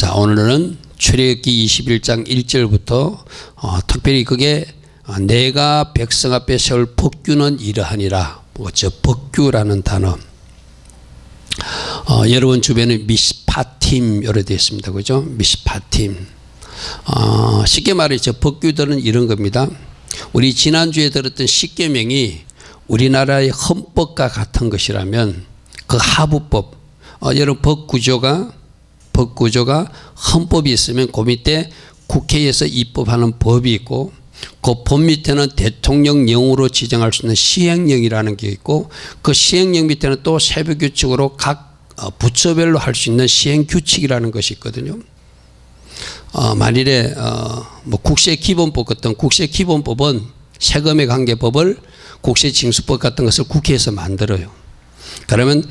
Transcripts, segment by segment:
자, 오늘은 출애굽기 21장 1절부터 특별히 그게 내가 백성 앞에 세울 법규는 이러하니라. 저 법규라는 단어. 여러분 주변에 미스파팀 여러 되어 있습니다. 그죠? 미스파팀. 쉽게 말해 저 법규들은 이런 겁니다. 우리 지난주에 들었던 십계명이 우리나라의 헌법과 같은 것이라면 그 하부법, 여러분 법구조가 헌법이 있으면 그 밑에 국회에서 입법하는 법이 있고 그 법 밑에는 대통령령으로 지정할 수 있는 시행령이라는 게 있고 그 시행령 밑에는 또 세부규칙으로 각 부처별로 할 수 있는 시행규칙이라는 것이 있거든요. 만일에 뭐 국세기본법 같은 국세기본법은 세금의 관계법을 국세징수법 같은 것을 국회에서 만들어요. 그러면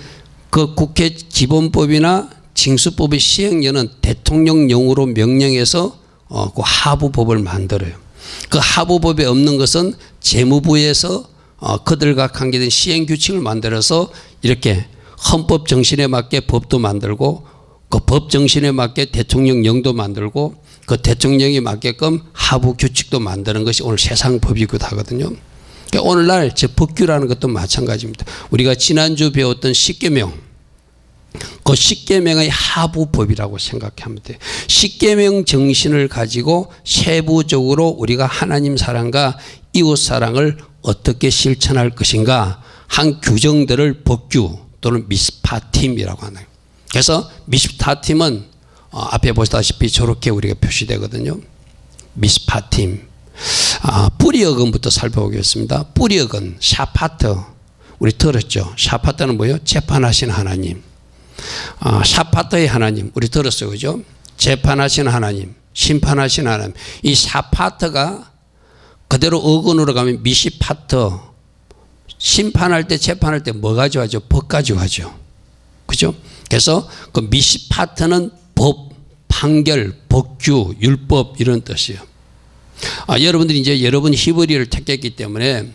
그 국회 기본법이나 징수법의 시행령은 대통령령으로 명령해서 그 하부법을 만들어요. 그 하부법에 없는 것은 재무부에서 그들과 관계된 시행규칙을 만들어서 이렇게 헌법 정신에 맞게 법도 만들고 그 법 정신에 맞게 대통령령도 만들고 그 대통령이 맞게끔 하부 규칙도 만드는 것이 오늘 세상 법이기도 하거든요. 그러니까 오늘날 제 법규라는 것도 마찬가지입니다. 우리가 지난주 배웠던 십계명, 그 십계명의 하부법이라고 생각하면 돼요. 십계명 정신을 가지고 세부적으로 우리가 하나님 사랑과 이웃 사랑을 어떻게 실천할 것인가 한 규정들을 법규 또는 미스파팀이라고 하나요. 그래서 미스파팀은 앞에 보시다시피 저렇게 우리가 표시되거든요. 미스파팀. 뿌리어근부터 살펴보겠습니다. 뿌리어근, 샤파트. 우리 들었죠? 샤파트는 뭐예요? 재판하신 하나님. 샤파트의 하나님. 우리 들었어요. 그죠? 재판하신 하나님, 심판하신 하나님. 이 샤파트가 그대로 어근으로 가면 미시파트. 심판할 때, 재판할 때 뭐 가져가죠? 법 가져가죠. 그죠? 그래서 그 미시파트는 법, 판결, 법규, 율법 이런 뜻이에요. 여러분들이 이제 여러분 히브리를 택했기 때문에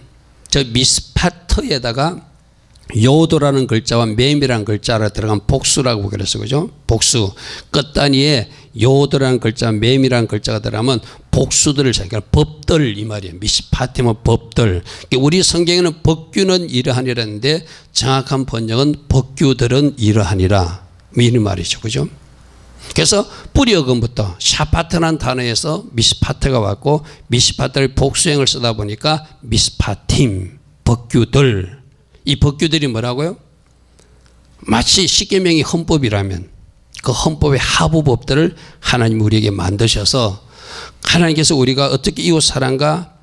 저 미스파트에다가 요도라는 글자와 맴이라는 글자가 들어간 복수라고 그랬어요. 그죠? 복수. 끝단위에 요도라는 글자와 맴이라는 글자가 들어가면 복수들을 그러니까 법들 이 말이에요. 미스파티면 법들. 우리 성경에는 법규는 이러하니라는데 정확한 번역은 법규들은 이러하니라. 이런 말이죠. 그죠? 그래서 뿌리어근부터 샤파트라는 단어에서 미스파트가 왔고 미스파트를 복수형을 쓰다 보니까 미스파팀, 법규들. 이 법규들이 뭐라고요? 마치 십계명이 헌법이라면 그 헌법의 하부법들을 하나님 우리에게 만드셔서 하나님께서 우리가 어떻게 이웃 사랑과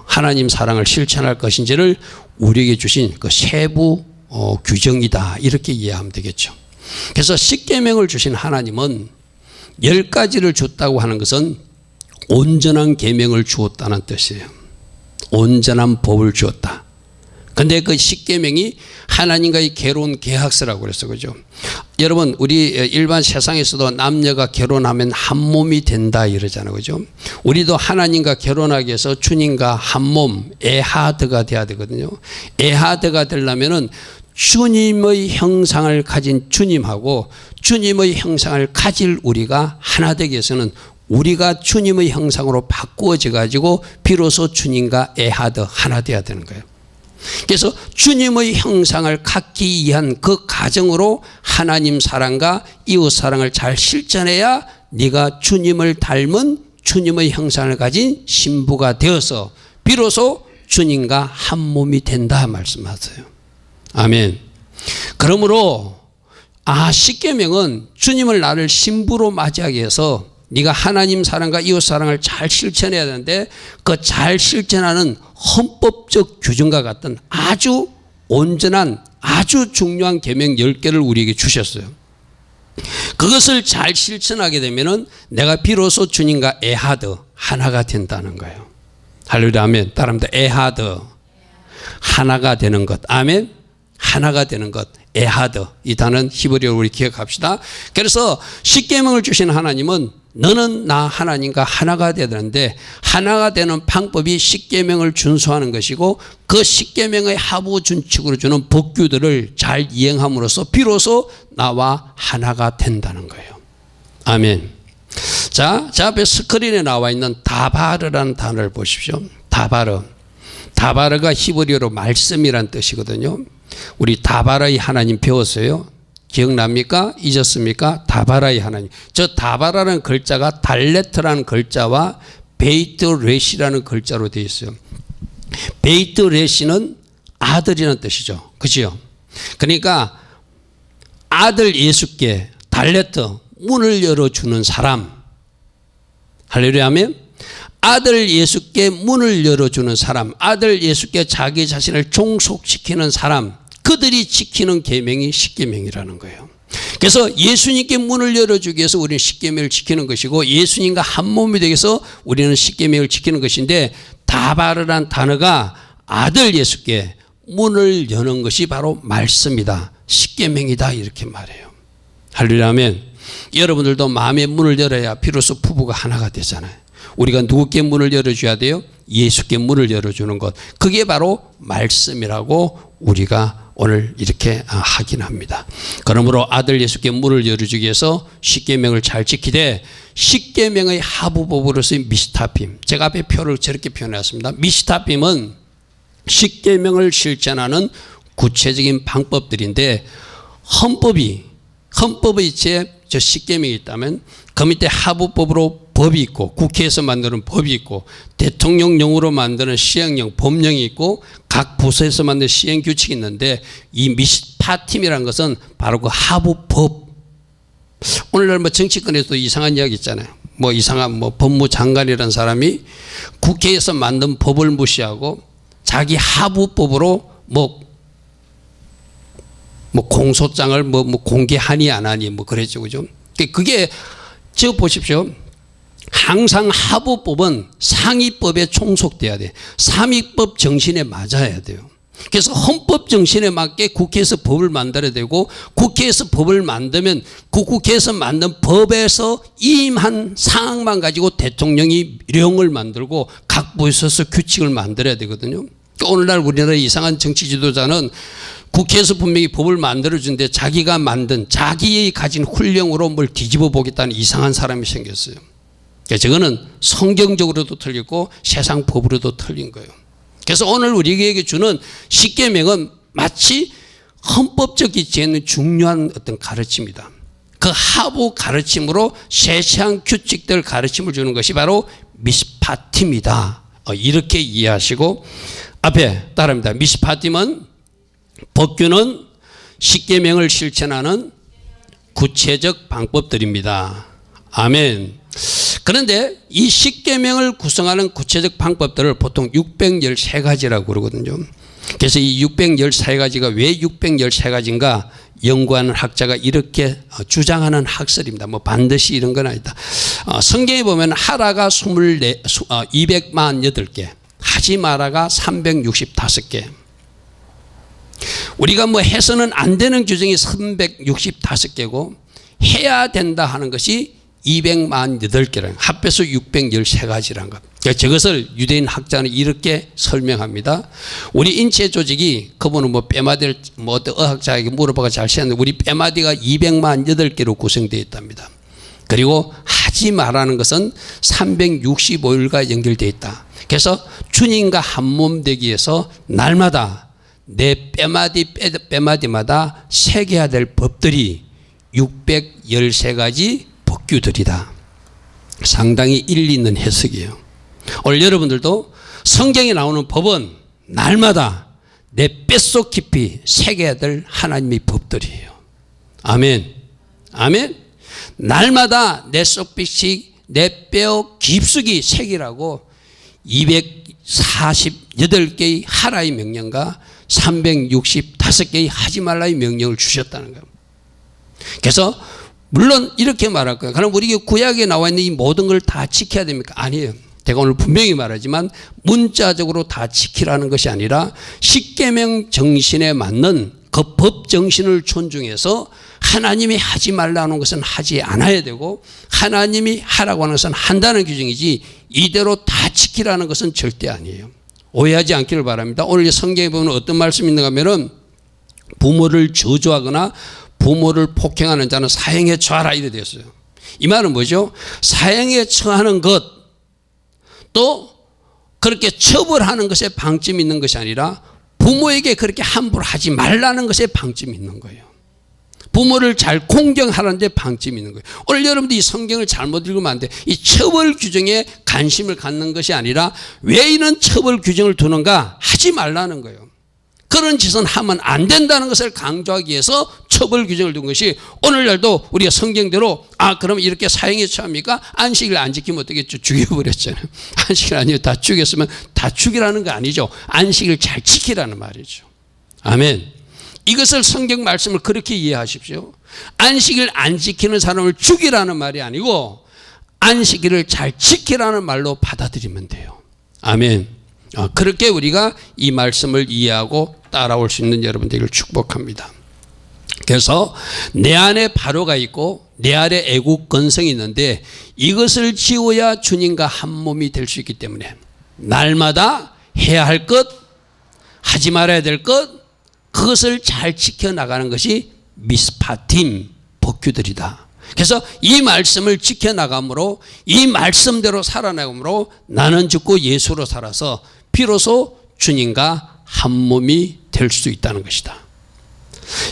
하나님 사랑을 실천할 것인지를 우리에게 주신 그 세부 규정이다 이렇게 이해하면 되겠죠. 그래서 십계명을 주신 하나님은 10가지를 줬다고 하는 것은 온전한 계명을 주었다는 뜻이에요. 온전한 법을 주었다. 근데 그 십계명이 하나님과의 결혼 계약서라고 그랬어요. 그죠? 여러분, 우리 일반 세상에서도 남녀가 결혼하면 한 몸이 된다 이러잖아요. 그죠? 우리도 하나님과 결혼하기 위해서 주님과 한 몸, 에하드가 돼야 되거든요. 에하드가 되려면은 주님의 형상을 가진 주님하고 주님의 형상을 가질 우리가 하나 되기 위해서는 우리가 주님의 형상으로 바꾸어져 가지고 비로소 주님과 에하드 하나 돼야 되는 거예요. 그래서 주님의 형상을 갖기 위한 그 과정으로 하나님 사랑과 이웃 사랑을 잘 실천해야 네가 주님을 닮은 주님의 형상을 가진 신부가 되어서 비로소 주님과 한 몸이 된다 말씀하세요. 아멘. 그러므로 십계명은 주님을 나를 신부로 맞이하기 위해서 네가 하나님 사랑과 이웃 사랑을 잘 실천해야 되는데 그 잘 실천하는 헌법적 규정과 같은 아주 온전한 아주 중요한 계명 10개를 우리에게 주셨어요. 그것을 잘 실천하게 되면은 내가 비로소 주님과 에하드 하나가 된다는 거예요. 할렐루야 아멘. 따라합니다. 에하드 하나가 되는 것. 아멘. 하나가 되는 것. 에하드 이 단어는 히브리어로 우리 기억합시다. 그래서 십계명을 주신 하나님은 너는 나 하나님과 하나가 되야 되는데 하나가 되는 방법이 십계명을 준수하는 것이고 그 십계명의 하부 준칙으로 주는 법규들을 잘 이행함으로써 비로소 나와 하나가 된다는 거예요. 아멘. 자, 제 앞에 스크린에 나와 있는 다바르라는 단어를 보십시오. 다바르. 다바르가 히브리어로 말씀이란 뜻이거든요. 우리 다바라의 하나님 배웠어요? 기억납니까? 잊었습니까? 다바라의 하나님. 저 다바라는 글자가 달레트라는 글자와 베이트 레시라는 글자로 되어 있어요. 베이트 레시는 아들이라는 뜻이죠. 그죠? 그러니까 아들 예수께 달레트 문을 열어주는 사람. 할렐루야 하면 아들 예수께 문을 열어주는 사람, 아들 예수께 자기 자신을 종속시키는 사람, 그들이 지키는 계명이 십계명이라는 거예요. 그래서 예수님께 문을 열어주기 위해서 우리는 십계명을 지키는 것이고 예수님과 한 몸이 되기 위해서 우리는 십계명을 지키는 것인데 다바르란 단어가 아들 예수께 문을 여는 것이 바로 말씀이다. 십계명이다 이렇게 말해요. 할렐루야 아멘. 여러분들도 마음의 문을 열어야 비로소 부부가 하나가 되잖아요. 우리가 누구께 문을 열어줘야 돼요? 예수께 문을 열어주는 것. 그게 바로 말씀이라고 우리가 오늘 이렇게 확인합니다. 그러므로 아들 예수께 문을 열어주기 위해서 십계명을 잘 지키되 십계명의 하부법으로서의 미시타핌. 제가 앞에 표를 저렇게 표현했습니다. 미시타핌은 십계명을 실천하는 구체적인 방법들인데 헌법의 저 십계명이 있다면 그 밑에 하부법으로 법이 있고 국회에서 만드는 법이 있고 대통령령으로 만드는 시행령, 법령이 있고 각 부서에서 만드는 시행규칙이 있는데 이 미시타핌이라는 것은 바로 그 하부법. 오늘날 뭐 정치권에서도 이상한 이야기 있잖아요. 뭐 이상한 뭐 법무장관이라는 사람이 국회에서 만든 법을 무시하고 자기 하부법으로 뭐 공소장을 뭐 공개하니 안 하니 뭐 그랬죠. 그죠? 그게 저 보십시오. 항상 하부법은 상위법에 총속돼야 돼. 상위법 정신에 맞아야 돼요. 그래서 헌법 정신에 맞게 국회에서 법을 만들어야 되고 국회에서 법을 만들면 그 국회에서 만든 법에서 임한 사항만 가지고 대통령이 령을 만들고 각 부에서 규칙을 만들어야 되거든요. 오늘날 우리나라의 이상한 정치 지도자는 국회에서 분명히 법을 만들어주는데 자기가 만든 자기의 가진 훈령으로 뭘 뒤집어 보겠다는 이상한 사람이 생겼어요. 저거는 성경적으로도 틀리고 세상 법으로도 틀린 거예요. 그래서 오늘 우리에게 주는 십계명은 마치 헌법적 이치에 있는 중요한 어떤 가르침이다. 그 하부 가르침으로 세세한 규칙들 가르침을 주는 것이 바로 미시파팀이다. 이렇게 이해하시고 앞에 따라합니다. 미시파팀은 법규는 십계명을 실천하는 구체적 방법들입니다. 아멘. 그런데 이 십계명을 구성하는 구체적 방법들을 보통 613가지라고 그러거든요. 그래서 이 613가지가 왜 613가지인가 연구하는 학자가 이렇게 주장하는 학설입니다. 뭐 반드시 이런 건 아니다. 성경에 보면 하라가 248개, 하지 마라가 365개. 우리가 뭐 해서는 안 되는 규정이 365개고 해야 된다 하는 것이 248개라는 합해서 613가지라는 것. 저것을 유대인 학자는 이렇게 설명합니다. 우리 인체 조직이 그분은 뭐 뼈마디를 뭐 어떤 의학자에게 물어봐가 잘 세웠는데 우리 뼈마디가 248개로 구성되어 있답니다. 그리고 하지 말라는 것은 365일과 연결되어 있다. 그래서 주님과 한 몸 되기 위해서 날마다 내 뼈마디마다 새겨야 될 법들이 613가지 법규들이다. 상당히 일리 있는 해석이에요. 오늘 여러분들도 성경에 나오는 법은 날마다 내 뼛속 깊이 새겨야 될 하나님의 법들이에요. 아멘. 아멘. 날마다 내 속빛이 내 뼈 깊숙이 새기라고 248개의 하라의 명령과 365개의 하지 말라의 명령을 주셨다는 거예요. 그래서 물론 이렇게 말할 거예요. 그럼 우리 구약에 나와 있는 이 모든 걸 다 지켜야 됩니까? 아니에요. 제가 오늘 분명히 말하지만 문자적으로 다 지키라는 것이 아니라 십계명 정신에 맞는 그 법 정신을 존중해서 하나님이 하지 말라는 것은 하지 않아야 되고 하나님이 하라고 하는 것은 한다는 규정이지 이대로 다 지키라는 것은 절대 아니에요. 오해하지 않기를 바랍니다. 오늘 성경에 보면 어떤 말씀이 있는가 하면은 부모를 저주하거나 부모를 폭행하는 자는 사형에 처하라 이래 되었어요. 이 말은 뭐죠? 사형에 처하는 것, 또 그렇게 처벌하는 것에 방점이 있는 것이 아니라 부모에게 그렇게 함부로 하지 말라는 것에 방점이 있는 거예요. 부모를 잘 공경하는 데 방점이 있는 거예요. 오늘 여러분들이 이 성경을 잘못 읽으면 안 돼. 이 처벌 규정에 관심을 갖는 것이 아니라 왜 이런 처벌 규정을 두는가? 하지 말라는 거예요. 그런 짓은 하면 안 된다는 것을 강조하기 위해서 처벌 규정을 둔 것이, 오늘날도 우리가 성경대로 그럼 이렇게 사형에 처합니까? 안식일 안 지키면 어떻겠죠? 죽여버렸잖아요. 안식일 아니요, 다 죽였으면 다 죽이라는 거 아니죠. 안식일 잘 지키라는 말이죠. 아멘. 이것을 성경 말씀을 그렇게 이해하십시오. 안식일 안 지키는 사람을 죽이라는 말이 아니고 안식일을 잘 지키라는 말로 받아들이면 돼요. 아멘. 그렇게 우리가 이 말씀을 이해하고 따라올 수 있는 여러분들을 축복합니다. 그래서 내 안에 바로가 있고 내 안에 애국 건성이 있는데 이것을 지워야 주님과 한 몸이 될 수 있기 때문에 날마다 해야 할 것, 하지 말아야 될 것, 그것을 잘 지켜나가는 것이 미스파팀 법규들이다. 그래서 이 말씀을 지켜나감으로, 이 말씀대로 살아나감으로 나는 죽고 예수로 살아서 비로소 주님과 한 몸이 될 수 있다는 것이다.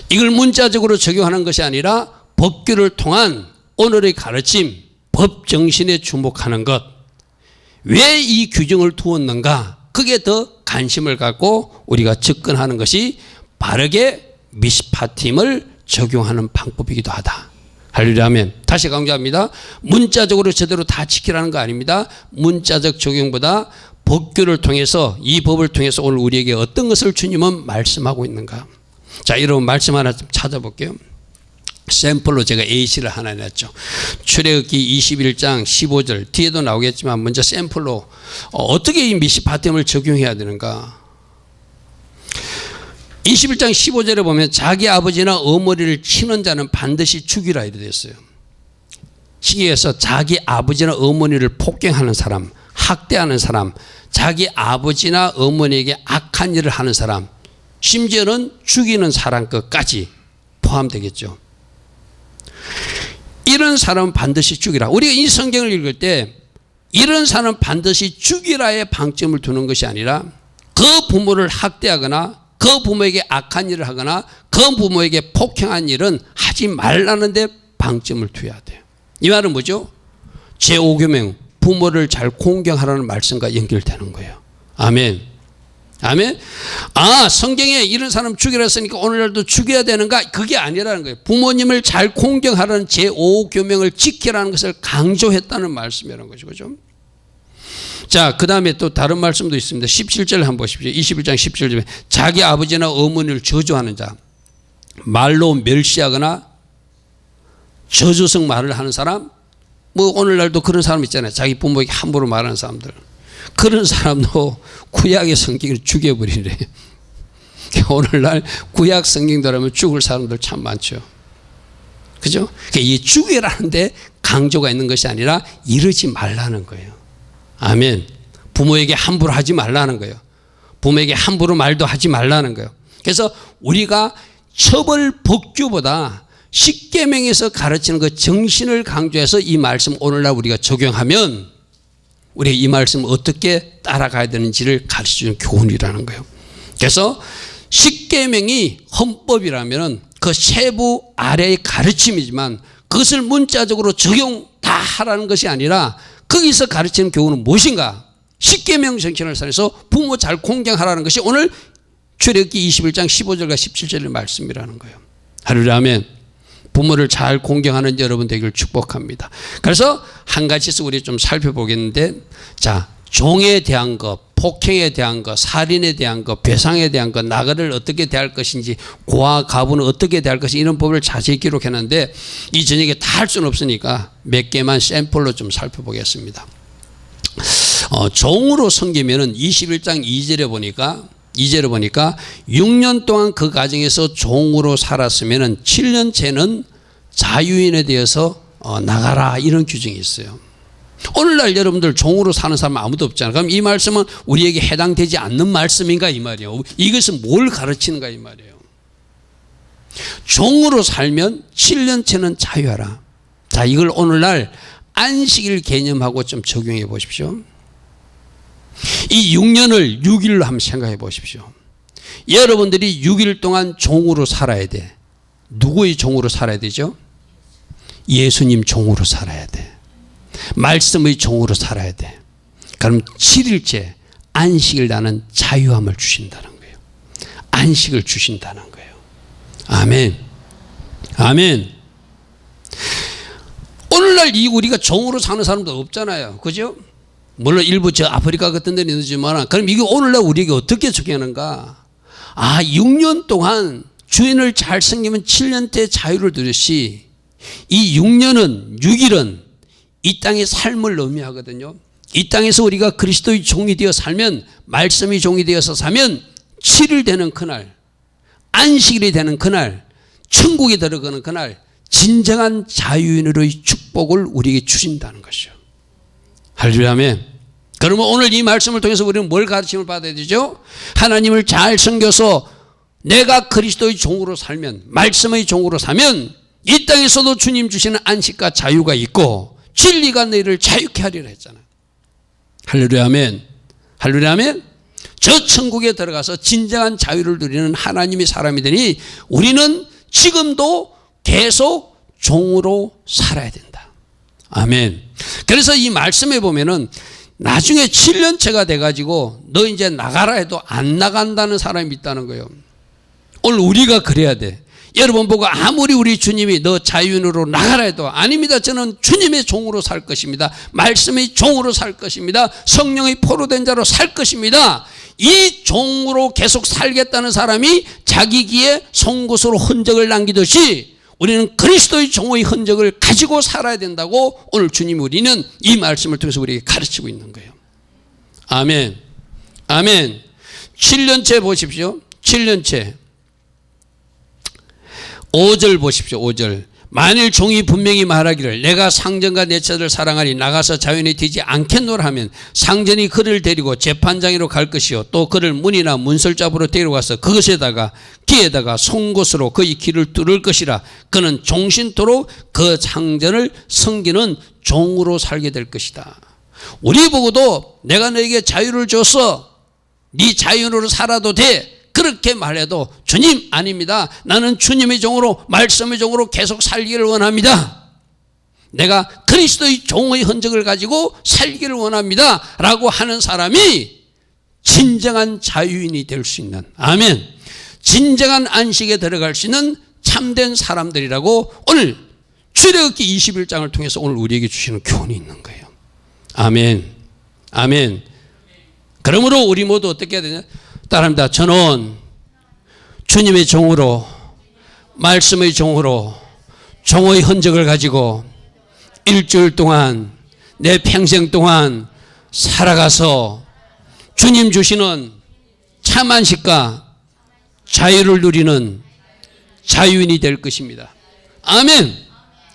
이걸 문자적으로 적용하는 것이 아니라 법규를 통한 오늘의 가르침, 법 정신에 주목하는 것. 왜 이 규정을 두었는가? 그게 더 관심을 갖고 우리가 접근하는 것이 바르게 미스파팀을 적용하는 방법이기도 하다. 할렐루야 아멘. 다시 강조합니다. 문자적으로 제대로 다 지키라는 거 아닙니다. 문자적 적용보다 법규를 통해서, 이 법을 통해서 오늘 우리에게 어떤 것을 주님은 말씀하고 있는가. 자, 여러분 말씀 하나 좀 찾아볼게요. 샘플로 제가 A시를 하나 냈죠. 출애굽기 21장 15절 뒤에도 나오겠지만 먼저 샘플로 어떻게 이 미스파팀을 적용해야 되는가. 21장 15절에 보면 자기 아버지나 어머니를 치는 자는 반드시 죽이라 이렇게 되어 있어요. 시기에서 자기 아버지나 어머니를 폭행하는 사람, 학대하는 사람, 자기 아버지나 어머니에게 악한 일을 하는 사람, 심지어는 죽이는 사람 것까지 포함되겠죠. 이런 사람은 반드시 죽이라. 우리가 이 성경을 읽을 때 이런 사람은 반드시 죽이라에 방점을 두는 것이 아니라 그 부모를 학대하거나 그 부모에게 악한 일을 하거나 그 부모에게 폭행한 일은 하지 말라는 데 방점을 둬야 돼요. 이 말은 뭐죠? 제5계명 부모를 잘 공경하라는 말씀과 연결되는 거예요. 아멘. 아멘. 성경에 이런 사람 죽이라 했으니까 오늘날도 죽여야 되는가? 그게 아니라는 거예요. 부모님을 잘 공경하라는 제5계명을 지키라는 것을 강조했다는 말씀이라는 것이죠. 그죠? 자, 그 다음에 또 다른 말씀도 있습니다. 17절 한번 보십시오. 21장 17절에 자기 아버지나 어머니를 저주하는 자, 말로 멸시하거나 저주성 말을 하는 사람, 뭐 오늘날도 그런 사람 있잖아요. 자기 부모에게 함부로 말하는 사람들. 그런 사람도 구약의 성경을 죽여버리래. 오늘날 구약 성경대로면 죽을 사람들 참 많죠. 그죠? 이 죽이라는데 강조가 있는 것이 아니라 이러지 말라는 거예요. 아멘. 부모에게 함부로 하지 말라는 거예요. 부모에게 함부로 말도 하지 말라는 거예요. 그래서 우리가 처벌 법규보다 십계명에서 가르치는 그 정신을 강조해서 이 말씀 오늘날 우리가 적용하면 우리가 이 말씀을 어떻게 따라가야 되는지를 가르쳐주는 교훈이라는 거예요. 그래서 십계명이 헌법이라면 그 세부 아래의 가르침이지만 그것을 문자적으로 적용 다 하라는 것이 아니라 거기서 가르치는 교훈은 무엇인가? 십계명 정신을 살려서 부모 잘 공경하라는 것이 오늘 출애굽기 21장 15절과 17절의 말씀이라는 거예요. 할렐루야 아멘. 부모를 잘 공경하는 여러분 되기를 축복합니다. 그래서 한 가지씩 우리 좀 살펴보겠는데, 자, 종에 대한 것, 폭행에 대한 것, 살인에 대한 것, 배상에 대한 것, 나그네를 어떻게 대할 것인지, 고아 가부는 어떻게 대할 것인지 이런 법을 자세히 기록했는데 이 저녁에 다 할 수는 없으니까 몇 개만 샘플로 좀 살펴보겠습니다. 종으로 섬기면은 21장 2절에 보니까 6년 동안 그 가정에서 종으로 살았으면은 7년째는 자유인에 대해서 나가라 이런 규정이 있어요. 오늘날 여러분들 종으로 사는 사람 아무도 없잖아요. 그럼 이 말씀은 우리에게 해당되지 않는 말씀인가 이 말이에요. 이것은 뭘 가르치는가 이 말이에요. 종으로 살면 7년째는 자유하라. 자, 이걸 오늘날 안식일 개념하고 좀 적용해 보십시오. 이 6년을 6일로 한번 생각해 보십시오. 여러분들이 6일 동안 종으로 살아야 돼. 누구의 종으로 살아야 되죠? 예수님 종으로 살아야 돼. 말씀의 종으로 살아야 돼. 그럼 7일째 안식일 나는 자유함을 주신다는 거예요. 안식을 주신다는 거예요. 아멘. 아멘. 오늘날 이 우리가 종으로 사는 사람도 없잖아요. 그죠? 물론 일부 저 아프리카 같은 데는 있지만, 그럼 이게 오늘날 우리에게 어떻게 적용하는가? 6년 동안 주인을 잘 섬기면 7년째 자유를 누렸시, 이 6년은, 6일은 이 땅의 삶을 의미하거든요. 이 땅에서 우리가 그리스도의 종이 되어 살면, 말씀의 종이 되어서 사면 7일 되는 그날, 안식일이 되는 그날, 천국에 들어가는 그날 진정한 자유인으로의 축복을 우리에게 주신다는 것이요. 할렐루야. 아멘. 그러면 오늘 이 말씀을 통해서 우리는 뭘 가르침을 받아야 되죠? 하나님을 잘 섬겨서 내가 그리스도의 종으로 살면, 말씀의 종으로 살면 이 땅에서도 주님 주시는 안식과 자유가 있고 진리가 너희를 자유케 하리라 했잖아요. 할렐루야. 아멘. 할렐루야. 아멘. 저 천국에 들어가서 진정한 자유를 누리는 하나님의 사람이 되니 우리는 지금도 계속 종으로 살아야 된다. 아멘. 그래서 이 말씀에 보면은 나중에 7년째가 돼가지고 너 이제 나가라 해도 안 나간다는 사람이 있다는 거예요. 오늘 우리가 그래야 돼. 여러분 보고 아무리 우리 주님이 너 자유인으로 나가라 해도 아닙니다. 저는 주님의 종으로 살 것입니다. 말씀의 종으로 살 것입니다. 성령의 포로된 자로 살 것입니다. 이 종으로 계속 살겠다는 사람이 자기 귀에 송곳으로 흔적을 남기듯이 우리는 그리스도의 종의 흔적을 가지고 살아야 된다고 오늘 주님 우리는 이 말씀을 통해서 우리에게 가르치고 있는 거예요. 아멘. 아멘. 7년째 보십시오. 7년째. 5절 보십시오. 5절. 만일 종이 분명히 말하기를 내가 상전과 내 처를 사랑하니 나가서 자유인이 되지 않겠노라 하면 상전이 그를 데리고 재판장으로 갈 것이요 또 그를 문이나 문설잡으로 데려가서 그것에다가 귀에다가 송곳으로 그의 귀를 뚫을 것이라. 그는 종신토록 그 상전을 섬기는 종으로 살게 될 것이다. 우리 보고도 내가 너에게 자유를 줬어, 네 자유인으로 살아도 돼, 그렇게 말해도 주님 아닙니다. 나는 주님의 종으로, 말씀의 종으로 계속 살기를 원합니다. 내가 그리스도의 종의 흔적을 가지고 살기를 원합니다 라고 하는 사람이 진정한 자유인이 될 수 있는, 아멘, 진정한 안식에 들어갈 수 있는 참된 사람들이라고 오늘 출애굽기 21장을 통해서 오늘 우리에게 주시는 교훈이 있는 거예요. 아멘. 아멘. 그러므로 우리 모두 어떻게 해야 되냐? 따라합니다. 저는 주님의 종으로, 말씀의 종으로 종의 흔적을 가지고 일주일 동안, 내 평생 동안 살아가서 주님 주시는 참 안식과 자유를 누리는 자유인이 될 것입니다. 아멘.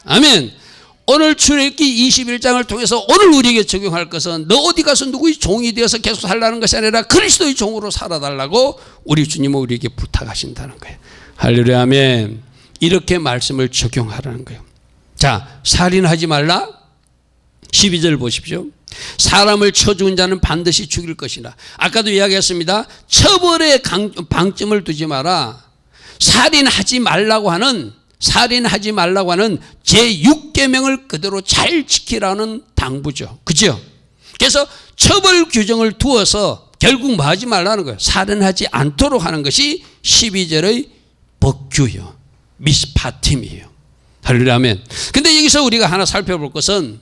아멘. 오늘 출애굽기 21장을 통해서 오늘 우리에게 적용할 것은 너 어디 가서 누구의 종이 되어서 계속 살라는 것이 아니라 그리스도의 종으로 살아달라고 우리 주님은 우리에게 부탁하신다는 거예요. 할렐루야. 아멘. 이렇게 말씀을 적용하라는 거예요. 자, 살인하지 말라. 12절 보십시오. 사람을 쳐 죽은 자는 반드시 죽일 것이다. 아까도 이야기했습니다. 처벌에 방점을 두지 마라. 살인하지 말라고 하는 제6계명을 그대로 잘 지키라는 당부죠. 그죠? 그래서 처벌 규정을 두어서 결국 뭐 하지 말라는 거예요. 살인하지 않도록 하는 것이 12절의 법규요, 미스파팀이에요. 할렐루야. 아멘. 근데 여기서 우리가 하나 살펴볼 것은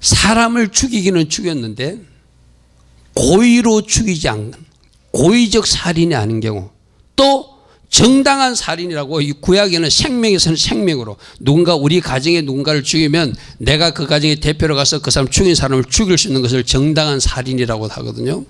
사람을 죽이기는 죽였는데 고의로 죽이지 않는 고의적 살인이 아닌 경우, 또 정당한 살인이라고, 이 구약에는 생명에서는 생명으로, 누군가 우리 가정에 누군가를 죽이면 내가 그 가정의 대표로 가서 그 사람 죽인 사람을 죽일 수 있는 것을 정당한 살인이라고 하거든요.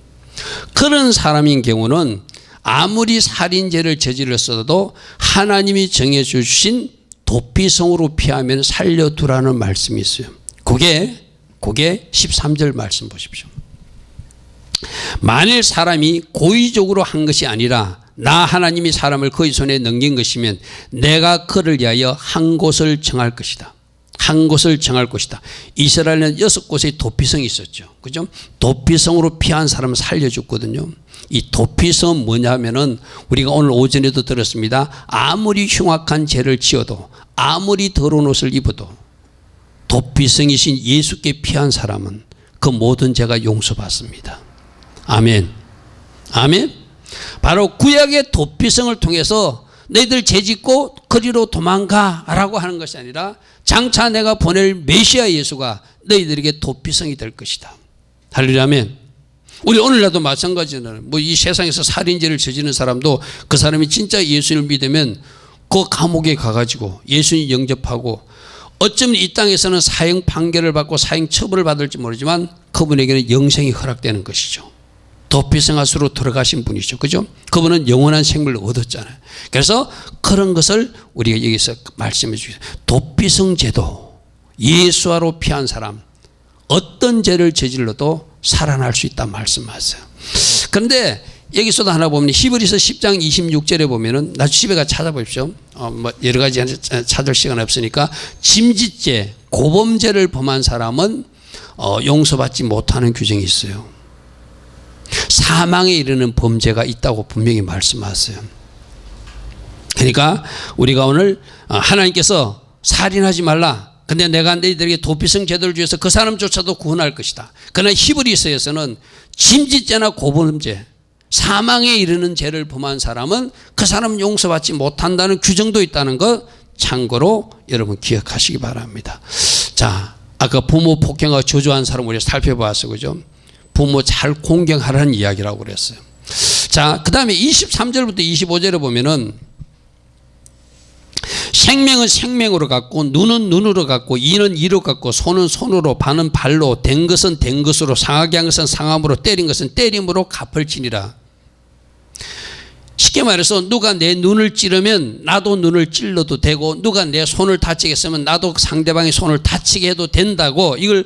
그런 사람인 경우는 아무리 살인죄를 저질렀어도 하나님이 정해주신 도피성으로 피하면 살려두라는 말씀이 있어요. 그게 13절 말씀 보십시오. 만일 사람이 고의적으로 한 것이 아니라 나 하나님이 사람을 그의 손에 넘긴 것이면 내가 그를 위하여 한 곳을 정할 것이다. 한 곳을 정할 것이다. 이스라엘은 6곳의 도피성이 있었죠. 그죠? 도피성으로 피한 사람을 살려줬거든요. 이 도피성은 뭐냐면은 우리가 오늘 오전에도 들었습니다. 아무리 흉악한 죄를 지어도 아무리 더러운 옷을 입어도 도피성이신 예수께 피한 사람은 그 모든 죄가 용서받습니다. 아멘. 아멘. 바로 구약의 도피성을 통해서 너희들 죄짓고 거리로 도망가라고 하는 것이 아니라 장차 내가 보낼 메시아 예수가 너희들에게 도피성이 될 것이다. 할렐루야. 아멘. 우리 오늘날도 마찬가지잖아요. 뭐 이 세상에서 살인죄를 저지르는 사람도 그 사람이 진짜 예수를 믿으면 그 감옥에 가가지고 예수님 영접하고 어쩌면 이 땅에서는 사형 판결을 받고 사형 처벌을 받을지 모르지만 그분에게는 영생이 허락되는 것이죠. 도피성하수로 들어가신 분이죠. 그죠? 그분은 영원한 생명을 얻었잖아요. 그래서 그런 것을 우리가 여기서 말씀해 주세요. 도피성 제도, 예수와로 피한 사람, 어떤 죄를 저질러도 살아날 수 있다 말씀하세요. 그런데 여기서도 하나 보면 히브리서 10장 26절에 보면은 나중에 집에 가서 찾아보십시오. 뭐 여러 가지 찾을 시간 없으니까 짐짓죄, 고범죄를 범한 사람은 용서받지 못하는 규정이 있어요. 사망에 이르는 범죄가 있다고 분명히 말씀하세요. 그러니까 우리가 오늘 하나님께서 살인하지 말라. 근데 내가 너희들에게 도피성 제도를 주어서 그 사람조차도 구원할 것이다. 그러나 히브리서에서는 짐짓죄나 고범죄, 사망에 이르는 죄를 범한 사람은 그 사람은 용서받지 못한다는 규정도 있다는 것 참고로 여러분 기억하시기 바랍니다. 자, 아까 부모 폭행하고 저주한 사람 우리가 살펴봤어요. 그죠? 부모 잘 공경하라는 이야기라고 그랬어요. 자, 그 다음에 23절부터 25절에 보면은 생명은 생명으로 갖고 눈은 눈으로 갖고 이는 이로 갖고 손은 손으로 발은 발로 된 것은 된 것으로 상하게 한 것은 상함으로 때린 것은 때림으로 갚을 지니라. 쉽게 말해서 누가 내 눈을 찌르면 나도 눈을 찔러도 되고 누가 내 손을 다치게 했으면 나도 상대방의 손을 다치게 해도 된다고 이걸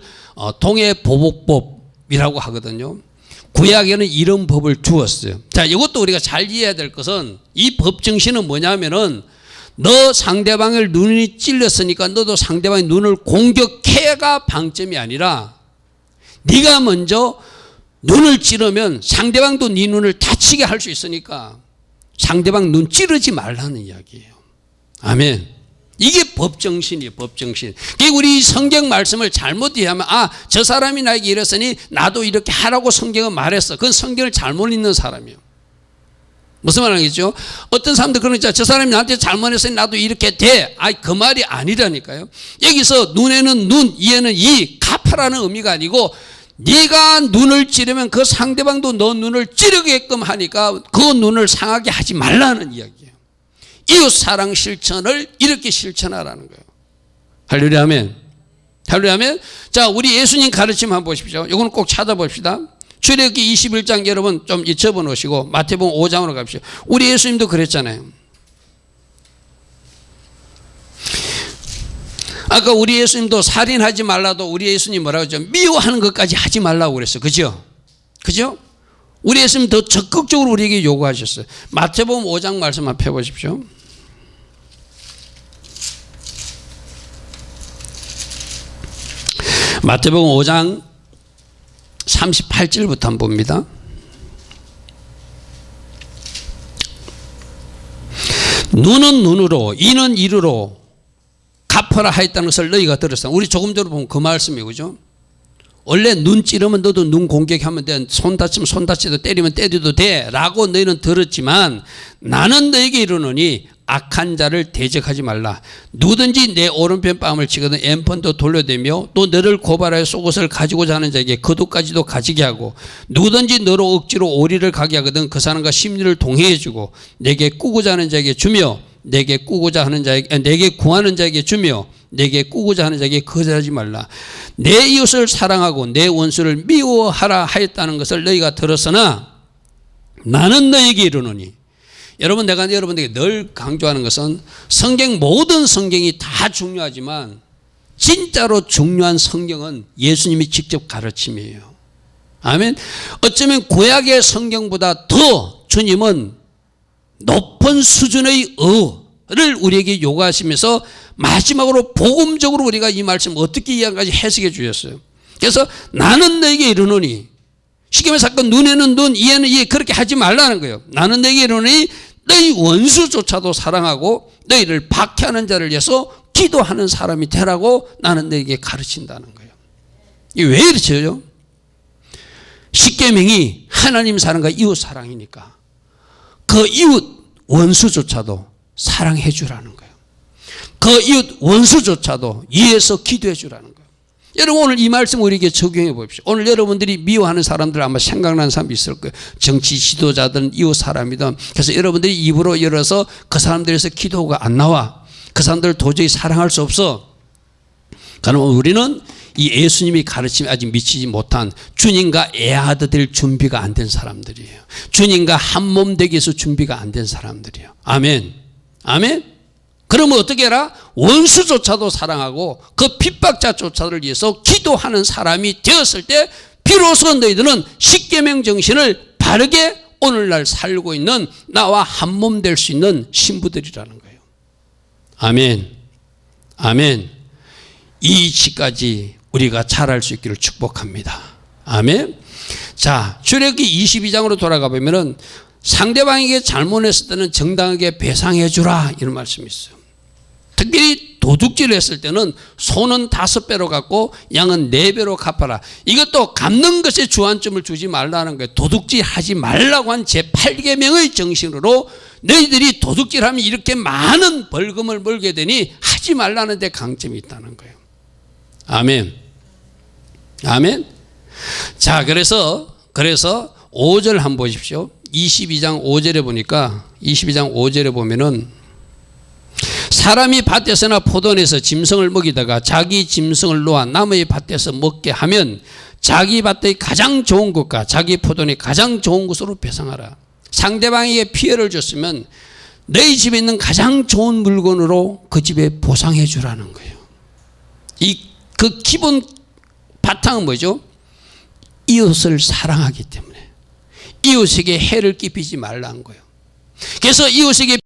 동해보복법이라고 하거든요. 구약에는 이런 법을 주었어요. 자, 이것도 우리가 잘 이해해야 될 것은 이 법 정신은 뭐냐면은 너 상대방을 눈이 찔렸으니까 너도 상대방의 눈을 공격해가 방점이 아니라 네가 먼저 눈을 찌르면 상대방도 네 눈을 다치게 할 수 있으니까 상대방 눈 찌르지 말라는 이야기예요. 아멘. 이게 법정신이에요. 법정신. 우리 성경 말씀을 잘못 이해하면 저 사람이 나에게 이랬으니 나도 이렇게 하라고 성경은 말했어. 그건 성경을 잘못 읽는 사람이에요. 무슨 말이겠죠? 어떤 사람들 그러니까 저 사람이 나한테 잘못했으니 나도 이렇게 돼. 그 말이 아니라니까요. 여기서 눈에는 눈, 이에는 이, 갚아라는 의미가 아니고 네가 눈을 찌르면 그 상대방도 너 눈을 찌르게끔 하니까 그 눈을 상하게 하지 말라는 이야기예요. 이웃사랑 실천을 이렇게 실천하라는 거예요. 할렐루야 아멘. 할렐루야 아멘. 자, 우리 예수님 가르침 한번 보십시오. 이거는 꼭 찾아봅시다. 출애굽기 21장 여러분 좀 잊혀보 놓으시고 마태복음 5장으로 갑시다. 우리 예수님도 그랬잖아요. 아까 우리 예수님도 살인하지 말라도 우리 예수님 뭐라고 했죠? 미워하는 것까지 하지 말라고 그랬어요. 그죠? 그죠? 우리 예수님 더 적극적으로 우리에게 요구하셨어요. 마태복음 5장 말씀 한번 펴보십시오. 마태복음 5장 38절부터 한번 봅니다. 눈은 눈으로 이는 이로 갚아라 하였다는 것을 너희가 들었어. 우리 조금 전에 보면 그 말씀이에요. 그죠? 원래 눈 찌르면 너도 눈 공격하면 돼. 손 다치면 손 다치도 때리면 때려도 돼 라고 너희는 들었지만 나는 너에게 이르노니 악한 자를 대적하지 말라. 누구든지 내 오른편 뺨을 치거든 왼편도 돌려대며 또 너를 고발하여 속옷을 가지고자 하는 자에게 겉옷까지도 가지게 하고 누구든지 너로 억지로 오리를 가게 하거든 그 사람과 심리를 동행해 주고 내게 꾸고자 하는 자에게 주며 내게 꾸고자 하는 자에게 내게 구하는 자에게 주며 내게 꾸고자 하는 자에게 거절하지 말라. 내 이웃을 사랑하고 내 원수를 미워하라 하였다는 것을 너희가 들었으나 나는 너에게 이르노니. 여러분 내가 여러분에게 늘 강조하는 것은 성경 모든 성경이 다 중요하지만 진짜로 중요한 성경은 예수님이 직접 높은 수준의 의를 우리에게 요구하시면서 마지막으로 복음적으로 우리가 이 말씀 어떻게 이해하는지 해석해 주셨어요. 그래서 나는 너에게 이르노니, 쉽게 말해서 아까 눈에는 눈, 이에는 이, 그렇게 하지 말라는 거예요. 나는 너에게 이르노니 너희 원수조차도 사랑하고 너희를 박해하는 자를 위해서 기도하는 사람이 되라고 나는 너에게 가르친다는 거예요. 이게 왜 이렇죠? 십계명이 하나님 사랑과 이웃 사랑이니까 그 이웃 원수조차도 사랑해 주라는 거예요. 그 이웃 원수조차도 위해서 기도해 주라는 거예요. 여러분 오늘 이 말씀 우리에게 적용해 보십시오. 오늘 여러분들이 미워하는 사람들 아마 생각나는 사람이 있을 거예요. 정치 지도자든 이웃 사람이든. 그래서 여러분들이 입으로 열어서 그 사람들에서 기도가 안 나와. 그 사람들을 도저히 사랑할 수 없어. 그러면 우리는 이 예수님이 가르침에 아직 미치지 못한 주님과 애하드 될 준비가 안 된 사람들이에요. 주님과 한 몸 되기 위해서 준비가 안 된 사람들이에요. 아멘. 아멘. 그러면 어떻게 해라? 원수조차도 사랑하고 그 핍박자조차를 위해서 기도하는 사람이 되었을 때 비로소 너희들은 십계명 정신을 바르게 오늘날 살고 있는 나와 한 몸 될 수 있는 신부들이라는 거예요. 아멘. 아멘. 이 이치까지 우리가 잘할 수 있기를 축복합니다. 아멘. 자, 출애굽기 22장으로 돌아가 보면은 상대방에게 잘못했을 때는 정당하게 배상해 주라 이런 말씀이 있어요. 특별히 도둑질을 했을 때는 소는 5배로 갚고 양은 4배로 갚아라. 이것도 갚는 것에 주안점을 두지 말라는 거예요. 도둑질 하지 말라고 한 제8계명의 정신으로 너희들이 도둑질하면 이렇게 많은 벌금을 물게 되니 하지 말라는 데 강점이 있다는 거예요. 아멘. 아멘. 자, 그래서 5절 한번 보십시오. 22장 5절에 보니까 22장 5절에 보면은 사람이 밭에서나 포도원에서 짐승을 먹이다가 자기 짐승을 놓아 남의 밭에서 먹게 하면 자기 밭의 가장 좋은 것과 자기 포도원의 가장 좋은 것으로 배상하라. 상대방에게 피해를 줬으면 너희 집에 있는 가장 좋은 물건으로 그 집에 보상해 주라는 거예요. 그 기본 바탕은 뭐죠? 이웃을 사랑하기 때문에 이웃에게 해를 끼치지 말라는 거예요. 그래서 이웃에게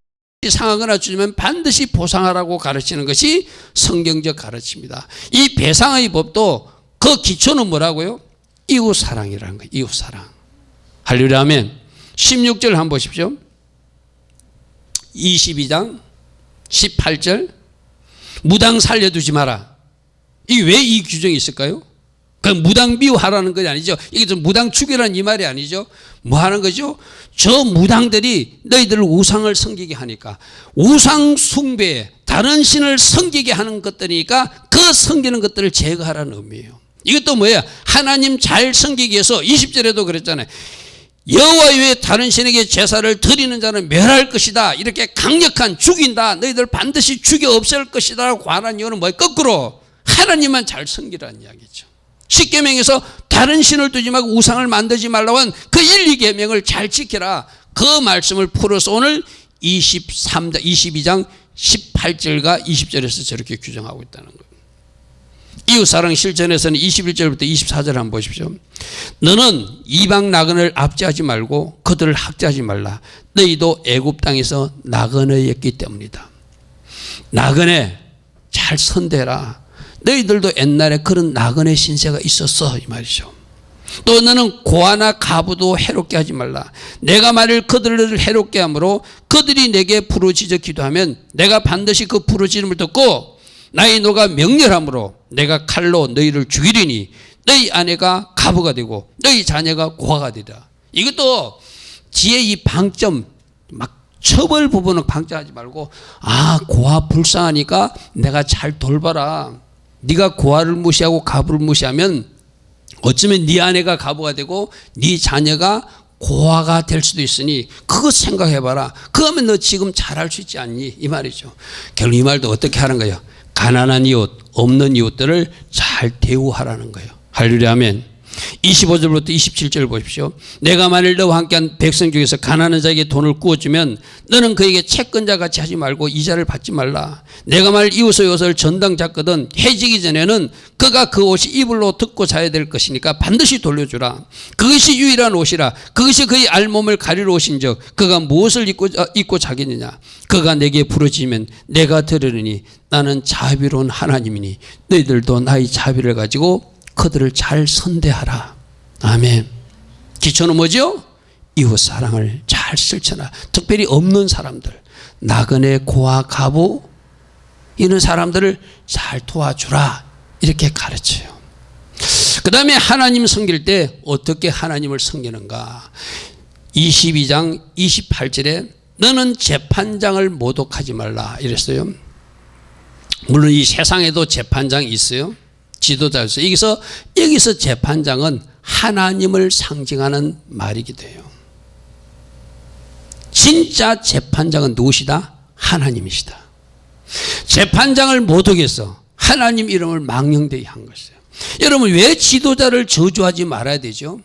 상하거나 주면 반드시 보상하라고 가르치는 것이 성경적 가르침입니다. 이 배상의 법도 그 기초는 뭐라고요? 이웃 사랑이라는 거예요. 이웃 사랑. 할렐루야 아멘. 16절 한번 보십시오. 22장 18절 무당 살려두지 마라. 이 왜 이 규정이 있을까요? 그 무당 미워하라는 것이 아니죠. 이게 좀 무당 죽이라는 이 말이 아니죠. 뭐 하는 거죠? 저 무당들이 너희들을 우상을 섬기게 하니까 우상 숭배에 다른 신을 섬기게 하는 것들이니까 그 섬기는 것들을 제거하라는 의미예요. 이것도 뭐예요? 하나님 잘 섬기기 위해서 20절에도 그랬잖아요. 여호와 외에 다른 신에게 제사를 드리는 자는 멸할 것이다. 이렇게 강력한 죽인다. 너희들 반드시 죽여 없앨 것이다 라고 관한 이유는 뭐예요? 거꾸로 하나님만 잘 섬기라는 이야기죠. 십계명에서 다른 신을 두지 말고 우상을 만들지 말라고 한 그 1, 2계명을 잘 지켜라. 그 말씀을 풀어서 오늘 22장 18절과 20절에서 저렇게 규정하고 있다는 거예요. 이웃사랑 실천에서는 21절부터 24절 한번 보십시오. 너는 이방 나그네를 압제하지 말고 그들을 학대하지 말라. 너희도 애굽 땅에서 나그네였기 때문이다. 나그네 잘 선대라. 너희들도 옛날에 그런 나그네 신세가 있었어 이 말이죠. 또 너는 고아나 가부도 해롭게 하지 말라. 내가 만일 그들을 해롭게 함으로 그들이 내게 부르짖어 기도하면 내가 반드시 그 부르짖음을 듣고 나의 노가 맹렬함으로 내가 칼로 너희를 죽이리니 너희 아내가 가부가 되고 너희 자녀가 고아가 되리라. 이것도 지혜의 이 방점 막 처벌 부분은 방점하지 말고 고아 불쌍하니까 내가 잘 돌봐라. 네가 고아를 무시하고 가부를 무시하면 어쩌면 네 아내가 가부가 되고 네 자녀가 고아가 될 수도 있으니 그거 생각해봐라. 그러면 너 지금 잘할 수 있지 않니? 이 말이죠. 결국 이 말도 어떻게 하는 거예요? 가난한 이웃, 없는 이웃들을 잘 대우하라는 거예요. 할렐루야 아멘. 25절부터 27절 보십시오. 내가 만일 너와 함께한 백성 중에서 가난한 자에게 돈을 구워주면 너는 그에게 채권자 같이 하지 말고 이자를 받지 말라. 내가 만일 이웃의 옷을 전당 잡거든 해지기 전에는 그가 그 옷이 이불로 덮고 자야 될 것이니까 반드시 돌려주라. 그것이 유일한 옷이라. 그것이 그의 알몸을 가리러 오신즉 그가 무엇을 입고 자겠느냐. 그가 내게 부르짖으면 내가 들으리니 나는 자비로운 하나님이니 너희들도 나의 자비를 가지고 그들을 잘 선대하라. 아멘. 기초는 뭐죠? 이웃 사랑을 잘 실천하라. 특별히 없는 사람들, 나그네, 고아, 가부 이런 사람들을 잘 도와주라. 이렇게 가르쳐요. 그 다음에 하나님 섬길 때 어떻게 하나님을 섬기는가. 22장 28절에 너는 재판장을 모독하지 말라 이랬어요. 물론 이 세상에도 재판장이 있어요. 지도자 있어요. 여기서 재판장은 하나님을 상징하는 말이기도 해요. 진짜 재판장은 누구시다? 하나님이시다. 재판장을 모독해서 하나님 이름을 망령되게 한 것이에요. 여러분 왜 지도자를 저주하지 말아야 되죠?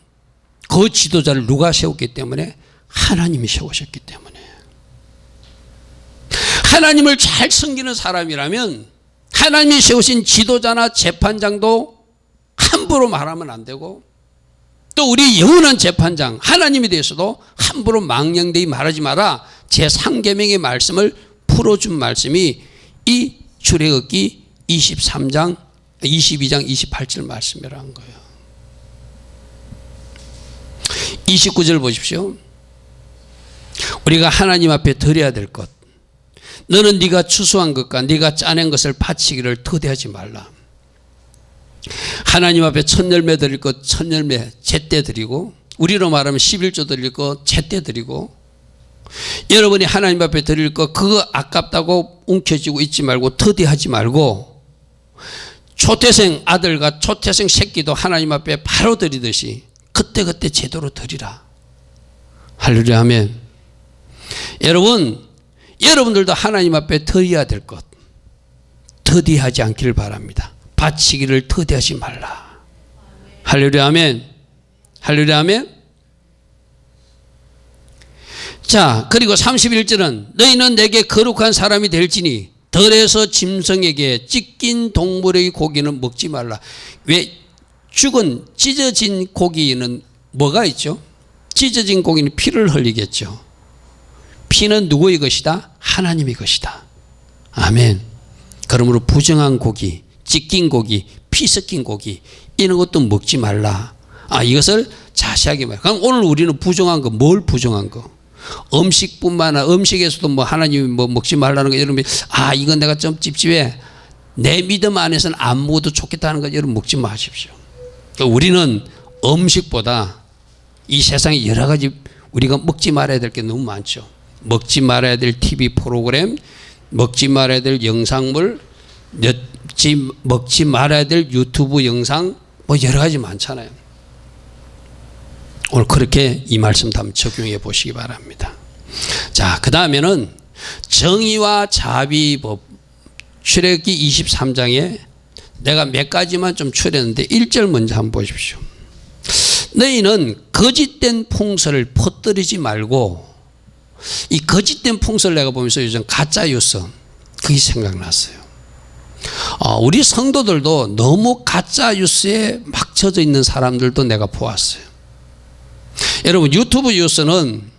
그 지도자를 누가 세웠기 때문에? 하나님이 세우셨기 때문에. 하나님을 잘 섬기는 사람이라면 하나님이 세우신 지도자나 재판장도 함부로 말하면 안 되고 또 우리 영원한 재판장 하나님에 대해서도 함부로 망령되이 말하지 마라. 제3계명의 말씀을 풀어준 말씀이 이 출애굽기 22장 28절 말씀이라는 거예요. 29절 보십시오. 우리가 하나님 앞에 드려야 될 것. 너는 네가 추수한 것과 네가 짜낸 것을 바치기를 더디하지 말라. 하나님 앞에 첫 열매 드릴 것 첫 열매 제때 드리고 우리로 말하면 11조 드릴 것 제때 드리고 여러분이 하나님 앞에 드릴 것 그거 아깝다고 움켜쥐고 있지 말고 더디하지 말고 초태생 아들과 초태생 새끼도 하나님 앞에 바로 드리듯이 그때그때 제대로 드리라. 할렐루야 아멘. 여러분들도 하나님 앞에 드려야 될 것 더디하지 않기를 바랍니다. 바치기를 더디하지 말라. 할렐루야 아멘. 할렐루야 아멘. 자 그리고 31절은 너희는 내게 거룩한 사람이 될지니 덜에서 짐승에게 찢긴 동물의 고기는 먹지 말라. 왜 죽은 찢어진 고기는 뭐가 있죠? 찢어진 고기는 피를 흘리겠죠. 피는 누구의 것이다? 하나님의 것이다. 아멘. 그러므로 부정한 고기, 찢긴 고기, 피 섞인 고기 이런 것도 먹지 말라. 이것을 자세하게 말해요. 그럼 오늘 우리는 부정한 거, 뭘 부정한 거? 음식뿐만 아니라 음식에서도 뭐 하나님이 뭐 먹지 말라는 거 여러분 이건 내가 좀 찝찝해. 내 믿음 안에서는 안 먹어도 좋겠다는 거 여러분 먹지 마십시오. 우리는 음식보다 이 세상에 여러 가지 우리가 먹지 말아야 될 게 너무 많죠. 먹지 말아야 될 TV 프로그램, 먹지 말아야 될 영상물, 먹지 말아야 될 유튜브 영상 뭐 여러 가지 많잖아요. 오늘 그렇게 이 말씀 한번 적용해 보시기 바랍니다. 자, 그 다음에는 정의와 자비법 출애굽기 23장에 내가 몇 가지만 좀 추렸는데 1절 먼저 한번 보십시오. 너희는 거짓된 풍설을 퍼뜨리지 말고 이 거짓된 풍설 내가 보면서 요즘 가짜 뉴스 그게 생각났어요. 우리 성도들도 너무 가짜 뉴스에 막 젖어 있는 사람들도 내가 보았어요. 여러분 유튜브 뉴스는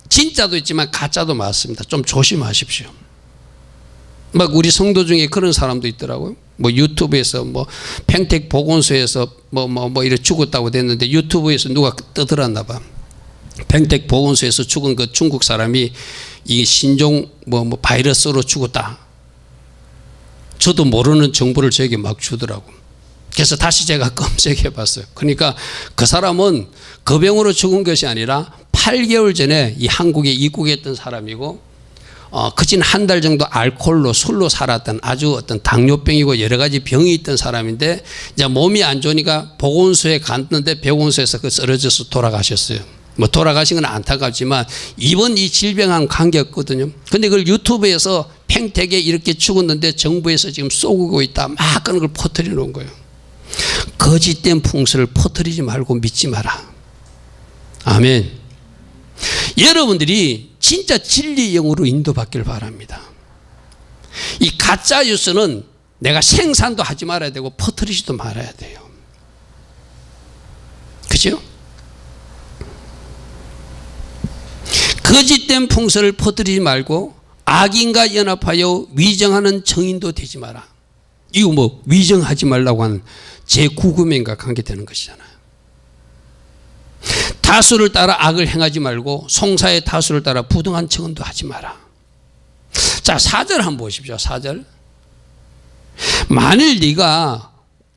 진짜도 있지만 가짜도 많습니다. 좀 조심하십시오. 막 우리 성도 중에 그런 사람도 있더라고요. 뭐 유튜브에서 뭐 평택 보건소에서 뭐 이렇게 죽었다고 됐는데 유튜브에서 누가 떠들었나 봐. 평택 보건소에서 죽은 그 중국 사람이 이 신종 뭐 바이러스로 죽었다. 저도 모르는 정보를 저에게 막 주더라고. 그래서 다시 제가 검색해 봤어요. 그러니까 그 사람은 그 병으로 죽은 것이 아니라 8개월 전에 이 한국에 입국했던 사람이고 그진 한 달 정도 알코올로 술로 살았던 아주 어떤 당뇨병이고 여러 가지 병이 있던 사람인데 이제 몸이 안 좋으니까 보건소에 갔는데 보건소에서 그 쓰러져서 돌아가셨어요. 뭐 돌아가신 건 안타깝지만 이번 이 질병하고는 관계없거든요. 근데 그걸 유튜브에서 평택에 이렇게 죽었는데 정부에서 지금 쏘고 있다 막 그런 걸 퍼뜨려 놓은 거예요. 거짓된 풍설을 퍼뜨리지 말고 믿지 마라. 아멘. 여러분들이 진짜 진리의 영으로 인도받기를 바랍니다. 이 가짜 뉴스는 내가 생산도 하지 말아야 되고 퍼뜨리지도 말아야 돼요. 그죠? 거짓된 풍설을 퍼뜨리지 말고 악인과 연합하여 위정하는 정인도 되지 마라. 이거 뭐 위정하지 말라고 하는 제9금행과 관계되는 것이잖아요. 다수를 따라 악을 행하지 말고 송사의 다수를 따라 부당한 청은도 하지 마라. 자, 4절 한번 보십시오. 4절. 만일 네가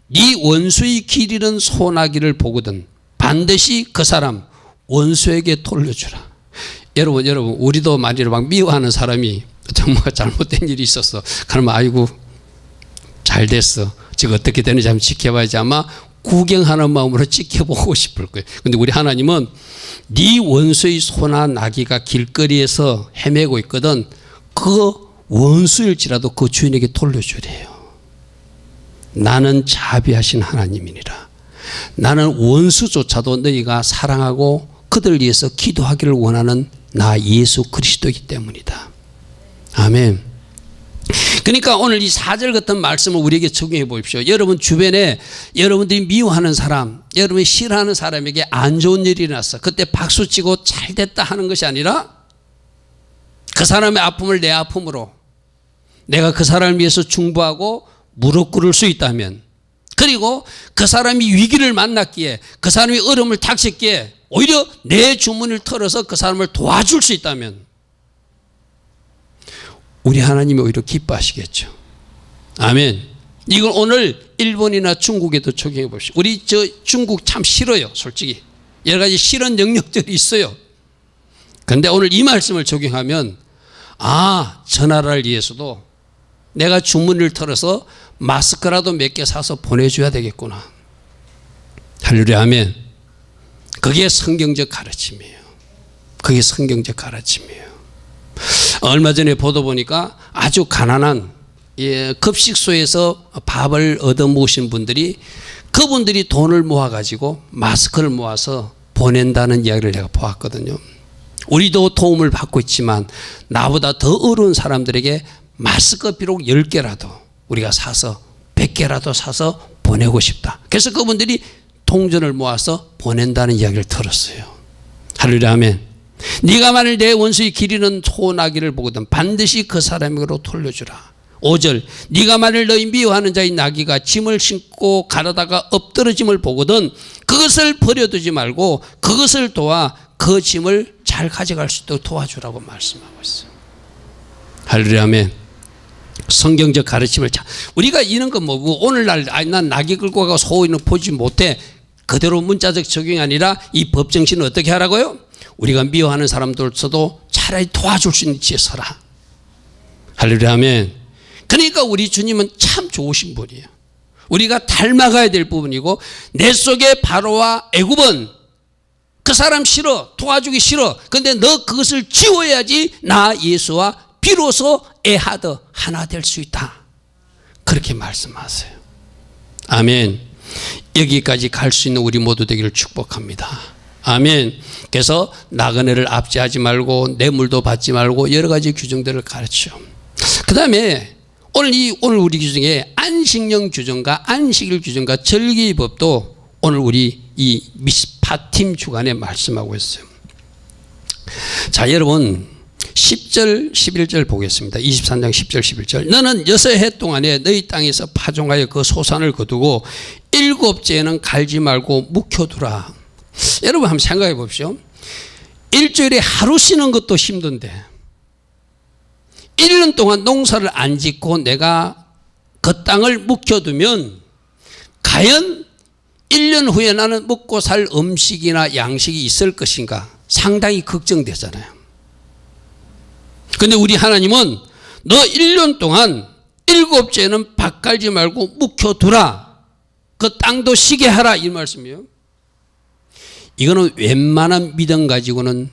네 원수의 길 잃은 소나기를 보거든 반드시 그 사람 원수에게 돌려주라. 여러분 우리도 만일 막 미워하는 사람이 정말 잘못된 일이 있었어. 그러면 아이고 잘 됐어. 지금 어떻게 되는지 한번 지켜봐야지. 아마 구경하는 마음으로 지켜보고 싶을 거예요. 근데 우리 하나님은 네 원수의 소나 나귀가 길거리에서 헤매고 있거든. 그 원수일지라도 그 주인에게 돌려주래요. 나는 자비하신 하나님이니라. 나는 원수조차도 너희가 사랑하고 그들을 위해서 기도하기를 원하는 나 예수 그리스도이기 때문이다. 아멘. 그러니까 오늘 이 4절 같은 말씀을 우리에게 적용해 보십시오. 여러분 주변에 여러분들이 미워하는 사람, 여러분이 싫어하는 사람에게 안 좋은 일이 일어났어. 그때 박수치고 잘됐다 하는 것이 아니라 그 사람의 아픔을 내 아픔으로 내가 그 사람을 위해서 중보하고 무릎 꿇을 수 있다면, 그리고 그 사람이 위기를 만났기에 그 사람이 어려움을 닥쳤기에 오히려 내 주문을 털어서 그 사람을 도와줄 수 있다면 우리 하나님이 오히려 기뻐하시겠죠. 아멘. 이걸 오늘 일본이나 중국에도 적용해 보십시오. 우리 저 중국 참 싫어요. 솔직히 여러 가지 싫은 영역들이 있어요. 그런데 오늘 이 말씀을 적용하면 저 나라를 위해서도 내가 주문을 털어서 마스크라도 몇 개 사서 보내줘야 되겠구나. 할렐루야. 아멘. 그게 성경적 가르침이에요. 그게 성경적 가르침이에요. 얼마 전에 보도 보니까 아주 가난한 급식소에서 밥을 얻어 먹으신 분들이, 그분들이 돈을 모아가지고 마스크를 모아서 보낸다는 이야기를 내가 보았거든요. 우리도 도움을 받고 있지만 나보다 더 어려운 사람들에게 마스크 비록 10개라도 우리가 사서 100개라도 사서 보내고 싶다. 그래서 그분들이 동전을 모아서 보낸다는 이야기를 들었어요. 할렐루야. 아멘. 네가 만일 내 원수의 기리는 소나기를 보거든 반드시 그 사람에게로 돌려주라. 5절. 네가 만일 너희 미워하는 자의 나귀가 짐을 싣고 가려다가 엎드러짐을 보거든 그것을 버려두지 말고 그것을 도와 그 짐을 잘 가져갈 수 있도록 도와주라고 말씀하고 있어요. 할렐루야. 아멘. 성경적 가르침을 우리가 이런 건 뭐고 오늘날 난 나귀 끌고 가고 소인은 보지 못해 그대로 문자적 적용이 아니라 이 법정신은 어떻게 하라고요? 우리가 미워하는 사람들서도 차라리 도와줄 수 있는 위치에 서라. 할렐루야. 아멘. 그러니까 우리 주님은 참 좋으신 분이에요. 우리가 닮아가야 될 부분이고, 내 속에 바로와 애굽은 그 사람 싫어, 도와주기 싫어. 근데 너 그것을 지워야지 나 예수와 비로소 에하드 하나 될 수 있다. 그렇게 말씀하세요. 아멘. 여기까지 갈 수 있는 우리 모두 되기를 축복합니다. 아멘. 그래서 나그네를 압제하지 말고 뇌물도 받지 말고 여러 가지 규정들을 가르쳐. 그 다음에 오늘 우리 규정에 안식령 규정과 안식일 규정과 절기의 법도 오늘 우리 이 미스파팀 주간에 말씀하고 있어요. 자, 여러분 10절 11절 보겠습니다. 23장 10절 11절. 너는 6해 동안에 너희 땅에서 파종하여 그 소산을 거두고 7째에는 갈지 말고 묵혀두라. 여러분 한번 생각해 보십시오. 일주일에 하루 쉬는 것도 힘든데 1년 동안 농사를 안 짓고 내가 그 땅을 묵혀두면 과연 1년 후에 나는 먹고 살 음식이나 양식이 있을 것인가 상당히 걱정되잖아요. 근데 우리 하나님은 너 1년 동안 7째는 밭 갈지 말고 묵혀두라. 그 땅도 쉬게 하라 이 말씀이에요. 이거는 웬만한 믿음 가지고는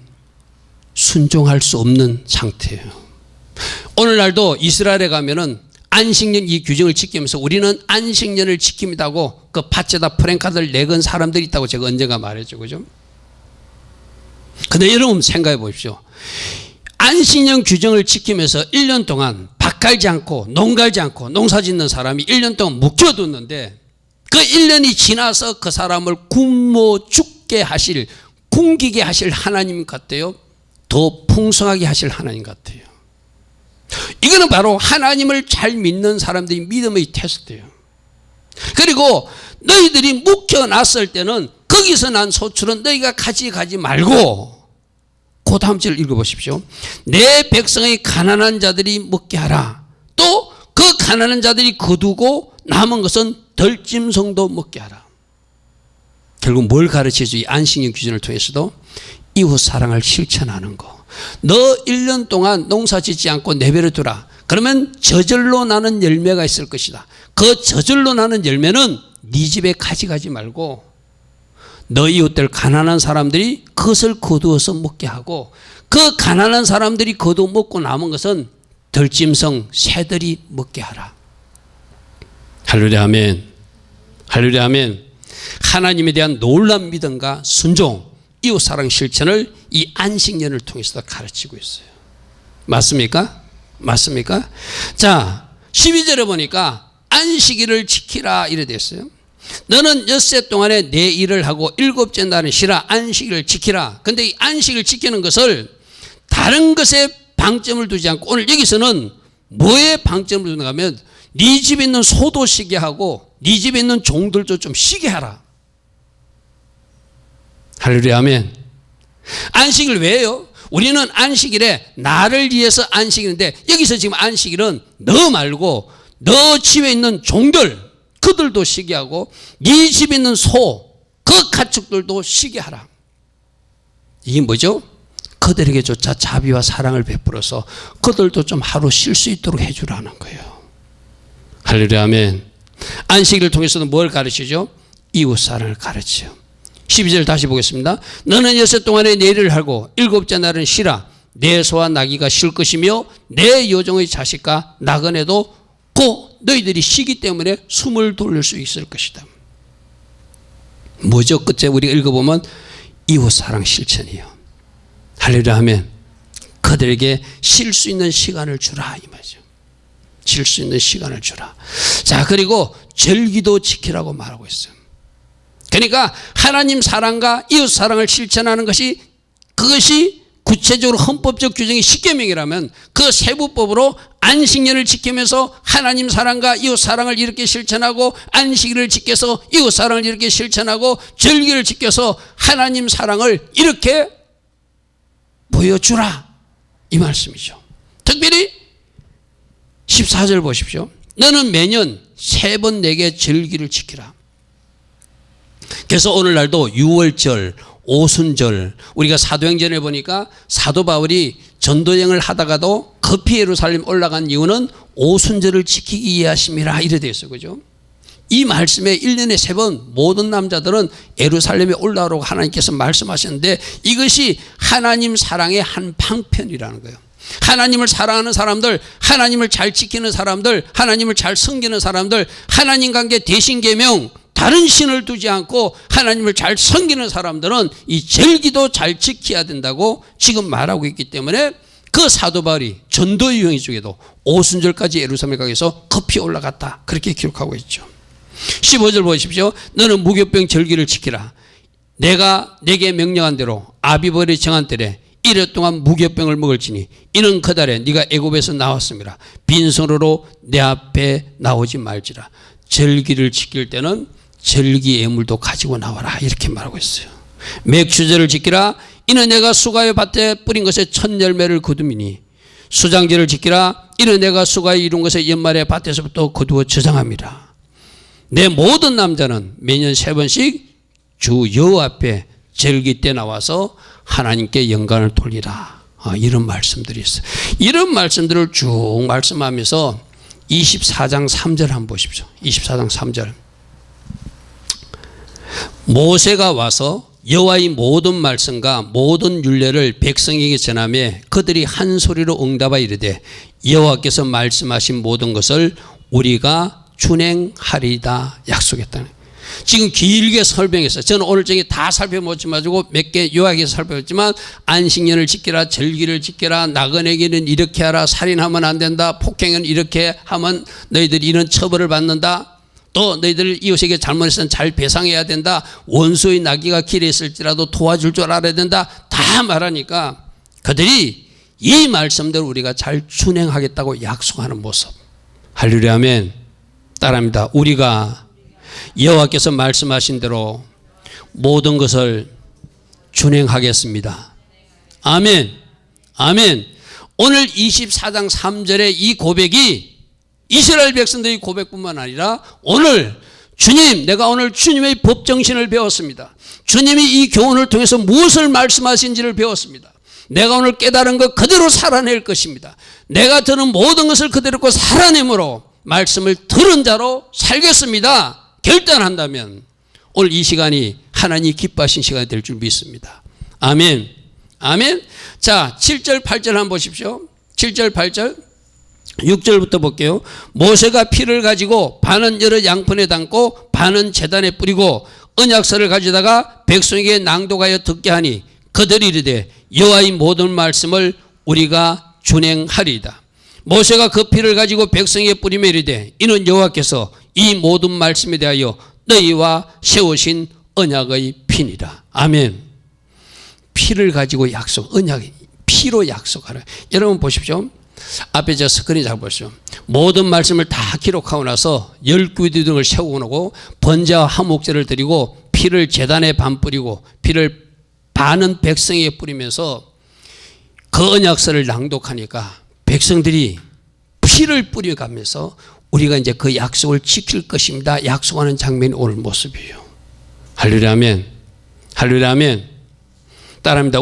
순종할 수 없는 상태예요. 오늘날도 이스라엘에 가면은 안식년 이 규정을 지키면서 우리는 안식년을 지킵니다고 그 밭에다 프랭카드를 내건 사람들이 있다고 제가 언젠가 말했죠. 그죠? 근데 여러분 생각해 보십시오. 안식년 규정을 지키면서 1년 동안 밭 갈지 않고 농 갈지 않고 농사 짓는 사람이 1년 동안 묵혀뒀는데 그 1년이 지나서 그 사람을 굶어 죽게 하실, 굶기게 하실 하나님 같아요? 더 풍성하게 하실 하나님 같아요? 이거는 바로 하나님을 잘 믿는 사람들이 믿음의 테스트예요. 그리고 너희들이 묵혀놨을 때는 거기서 난 소출은 너희가 가지 말고, 그 다음 절을 읽어보십시오. 내 백성의 가난한 자들이 먹게 하라. 또 그 가난한 자들이 거두고 남은 것은 덜짐승도 먹게 하라. 결국 뭘 가르치죠? 이 안식년 규정을 통해서도 이웃 사랑을 실천하는 거. 너 1년 동안 농사 짓지 않고 내버려 두라. 그러면 저절로 나는 열매가 있을 것이다. 그 저절로 나는 열매는 네 집에 가지 말고 너 이웃들 가난한 사람들이 그것을 거두어서 먹게 하고, 그 가난한 사람들이 거두어 먹고 남은 것은 덜짐승 새들이 먹게 하라. 할렐루야 아멘. 할렐루야 아멘. 하나님에 대한 놀라운 믿음과 순종, 이웃사랑 실천을 이 안식년을 통해서도 가르치고 있어요. 맞습니까? 맞습니까? 자, 12절에 보니까 안식일을 지키라 이래 됐어요. 너는 엿새 동안에 내 일을 하고 일곱째 날은 쉬라. 안식일을 지키라. 근데 이 안식을 지키는 것을 다른 것에 방점을 두지 않고 오늘 여기서는 뭐에 방점을 두는가 하면 네 집에 있는 소도 쉬게 하고 네 집에 있는 종들도 좀 쉬게 하라. 할렐루야 아멘. 안식일 왜 해요? 우리는 안식일에 나를 위해서 안식일인데 여기서 지금 안식일은 너 말고 너 집에 있는 종들 그들도 쉬게 하고 네 집에 있는 소 그 가축들도 쉬게 하라. 이게 뭐죠? 그들에게조차 자비와 사랑을 베풀어서 그들도 좀 하루 쉴 수 있도록 해주라는 거예요. 할렐루야 아멘. 안식일을 통해서도 뭘 가르치죠? 이웃사랑을 가르치죠. 12절 다시 보겠습니다. 너는 엿새 동안에 내 일을 하고 일곱째 날은 쉬라. 내 소와 나귀가 쉴 것이며 내 여종의 자식과 나그네도 곧 너희들이 쉬기 때문에 숨을 돌릴 수 있을 것이다. 뭐죠? 끝에 우리가 읽어보면 이웃사랑 실천이에요. 할렐루야 하면 그들에게 쉴 수 있는 시간을 주라 이 말이죠. 쉴 수 있는 시간을 주라. 자, 그리고 절기도 지키라고 말하고 있어요. 그러니까 하나님 사랑과 이웃 사랑을 실천하는 것이, 그것이 구체적으로 헌법적 규정이 십계명이라면 그 세부법으로 안식년을 지키면서 하나님 사랑과 이웃 사랑을 이렇게 실천하고, 안식일을 지켜서 이웃 사랑을 이렇게 실천하고, 절기를 지켜서 하나님 사랑을 이렇게 보여주라 이 말씀이죠. 특별히 14절 보십시오. 너는 매년 3번 내게 절기를 지키라. 그래서 오늘날도 6월절, 오순절, 우리가 사도행전에 보니까 사도 바울이 전도여행을 하다가도 급히 예루살렘 올라간 이유는 오순절을 지키기 위하심이라 이래 되어 있어요. 그죠? 이 말씀에 1년에 3번 모든 남자들은 예루살렘에 올라오라고 하나님께서 말씀하셨는데, 이것이 하나님 사랑의 한 방편이라는 거예요. 하나님을 사랑하는 사람들, 하나님을 잘 지키는 사람들, 하나님을 잘 섬기는 사람들, 하나님 관계 대신 계명, 다른 신을 두지 않고 하나님을 잘 섬기는 사람들은 이 절기도 잘 지켜야 된다고 지금 말하고 있기 때문에, 그 사도 바울이 전도 유형 중에도 오순절까지 예루살렘에 가기 위해서 급히 올라갔다 그렇게 기록하고 있죠. 15절 보십시오. 너는 무교병 절기를 지키라. 내가 내게 명령한 대로 아비벌이 정한 때에 1일 동안 무교병을 먹을지니 이는 그달에 네가 애굽에서 나왔습니다. 빈손으로 내 앞에 나오지 말지라. 절기를 지킬 때는 절기 예물도 가지고 나와라 이렇게 말하고 있어요. 맥추제를 지키라. 이는 내가 수가의 밭에 뿌린 것에 첫 열매를 거둠이니, 수장제를 지키라. 이는 내가 수가에 이룬 것에 연말에 밭에서부터 거두어 저장합니다. 내 모든 남자는 매년 3번씩 주 여호와 앞에 절기 때 나와서 하나님께 영광을 돌리라. 이런 말씀들이 있어요. 이런 말씀들을 쭉 말씀하면서 24장 3절 한번 보십시오. 24장 3절. 모세가 와서 여호와의 모든 말씀과 모든 율례를 백성에게 전하며 그들이 한 소리로 응답하여 이르되 여호와께서 말씀하신 모든 것을 우리가 준행하리이다 약속했다는 거예요. 지금 길게 설명했어요. 저는 오늘 중에 다 살펴보지 마시고 몇 개 요약해서 살펴봤지만 안식년을 지키라, 절기를 지키라, 나그네에게는 이렇게 하라, 살인하면 안 된다, 폭행은 이렇게 하면 너희들이 이런 처벌을 받는다, 또 너희들 이웃에게 잘못했으면 잘 배상해야 된다, 원수의 나귀가 길에 있을지라도 도와줄 줄 알아야 된다, 다 말하니까 그들이 이 말씀대로 우리가 잘 준행하겠다고 약속하는 모습. 할렐루야 아멘. 따라합니다. 우리가 여호와께서 말씀하신 대로 모든 것을 준행하겠습니다. 아멘. 아멘. 오늘 24장 3절의 이 고백이 이스라엘 백성들의 고백뿐만 아니라 오늘 주님, 내가 오늘 주님의 법정신을 배웠습니다. 주님이 이 교훈을 통해서 무엇을 말씀하신지를 배웠습니다. 내가 오늘 깨달은 것 그대로 살아낼 것입니다. 내가 들은 모든 것을 그대로 살아내므로 말씀을 들은 자로 살겠습니다. 결단한다면 오늘 이 시간이 하나님이 기뻐하신 시간이 될 줄 믿습니다. 아멘. 아멘. 자, 7절 8절 한번 보십시오. 7절 8절 6절부터 볼게요. 모세가 피를 가지고 반은 여러 양푼에 담고 반은 제단에 뿌리고 언약서를 가져다가 백성에게 낭독하여 듣게 하니 그들이 이르되 여호와의 모든 말씀을 우리가 준행하리이다. 모세가 그 피를 가지고 백성에게 뿌리며 이르되 이는 여호와께서 이 모든 말씀에 대하여 너희와 세우신 언약의 피니라. 아멘. 피를 가지고 약속, 언약, 피로 약속하라. 여러분 보십시오. 앞에 저 스크린 잘 보십시오. 모든 말씀을 다 기록하고 나서 10귀 등을 세우고 나고 번제와 화목제를 드리고 피를 제단에 반 뿌리고 피를 반은 백성에게 뿌리면서 그 언약서를 낭독하니까 백성들이 피를 뿌려가면서 우리가 이제 그 약속을 지킬 것입니다. 약속하는 장면이 오늘 모습이에요. 할렐루야 아멘. 할렐루야 아멘. 따라합니다.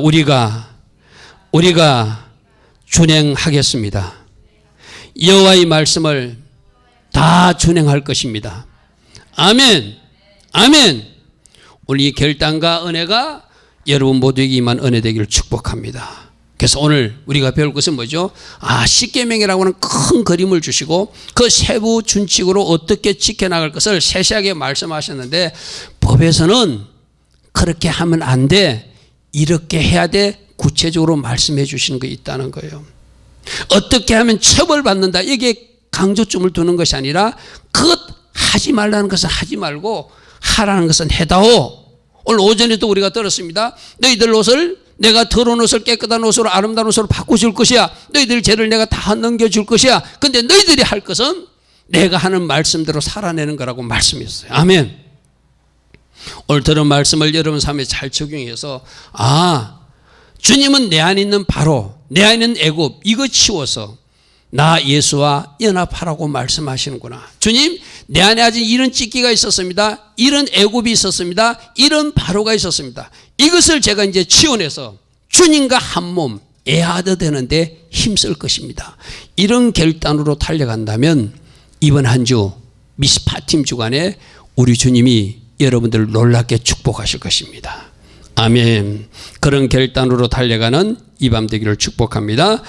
우리가 준행하겠습니다. 여호와의 말씀을 다 준행할 것입니다. 아멘. 아멘. 오늘 이 결단과 은혜가 여러분 모두에게 임한 은혜 되기를 축복합니다. 그래서 오늘 우리가 배울 것은 뭐죠? 십계명이라고 하는 큰 그림을 주시고 그 세부 준칙으로 어떻게 지켜나갈 것을 세세하게 말씀하셨는데 법에서는 그렇게 하면 안 돼, 이렇게 해야 돼, 구체적으로 말씀해 주시는 게 있다는 거예요. 어떻게 하면 처벌받는다, 이게 강조점을 두는 것이 아니라 그것 하지 말라는 것은 하지 말고 하라는 것은 해다오. 오늘 오전에도 우리가 들었습니다. 너희들 옷을 내가 더러운 옷을 깨끗한 옷으로 아름다운 옷으로 바꿔줄 것이야. 너희들 죄를 내가 다 넘겨줄 것이야. 근데 너희들이 할 것은 내가 하는 말씀대로 살아내는 거라고 말씀했어요. 아멘. 오늘 들은 말씀을 여러분 삶에 잘 적용해서 주님은 내 안에 있는 바로, 내 안에 있는 애굽 이거 치워서 나 예수와 연합하라고 말씀하시는구나. 주님, 내 안에 아직 이런 찢기가 있었습니다. 이런 애굽이 있었습니다. 이런 바로가 있었습니다. 이것을 제가 이제 치워내서 주님과 한 몸 애하드 되는데 힘쓸 것입니다. 이런 결단으로 달려간다면 이번 한 주 미스파팀 주간에 우리 주님이 여러분들을 놀랍게 축복하실 것입니다. 아멘. 그런 결단으로 달려가는 이 밤 되기를 축복합니다.